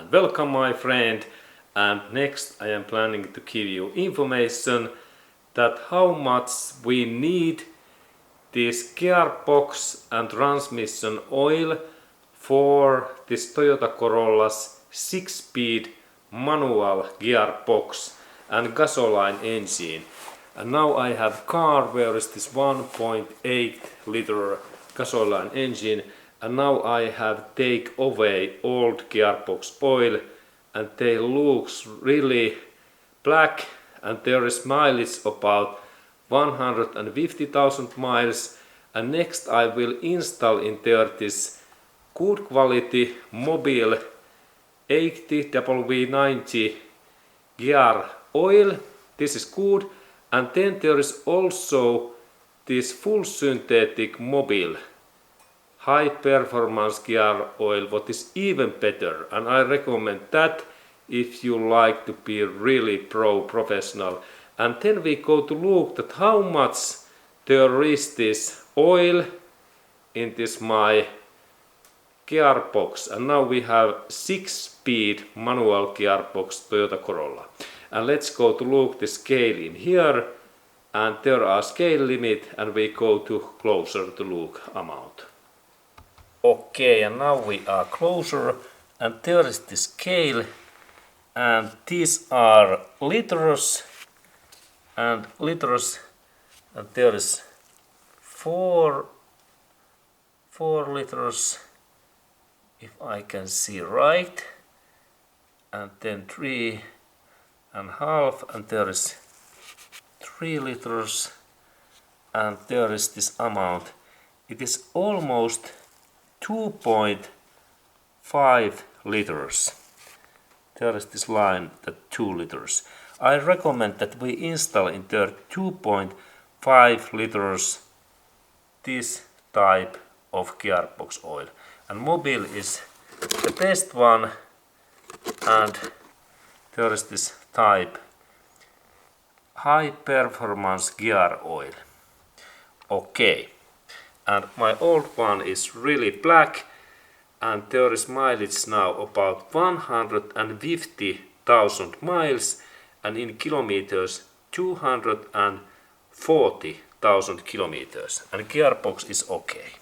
and welcome my friend. And next I am planning to give you information that how much we need this gearbox and transmission oil for this Toyota Corolla's 6-speed manual gearbox and gasoline engine. And now I have car where is this 1.8 liter gasoline engine, and now I have take away old gearbox oil and they looks really black, and there is mileage about 150,000 miles. And next I will install in there this good quality mobile 80W90 gear oil. This is good. And then there is also this full synthetic mobile high performance gear oil, what is even better, and I recommend that if you like to be really professional. And then we go to look at how much there is this oil in this my gearbox. And now we have 6-speed manual gearbox Toyota Corolla. And let's go to look the scale in here, and there are scale limit, and we go to closer to look amount. Okay, and now we are closer, and there is the scale, and these are liters, and there is 4 liters, if I can see right, and then 3.5, and there is 3 liters, and there is this amount. It is almost 2.5 liters. There is this line that 2 liters. I recommend that we install in there 2.5 liters this type of gearbox oil. And mobile is the best one, and there is this type high performance gear oil. Okay, and my old one is really black, and there is mileage now about 150,000 miles, and in kilometers 240,000 kilometers, and gearbox is okay.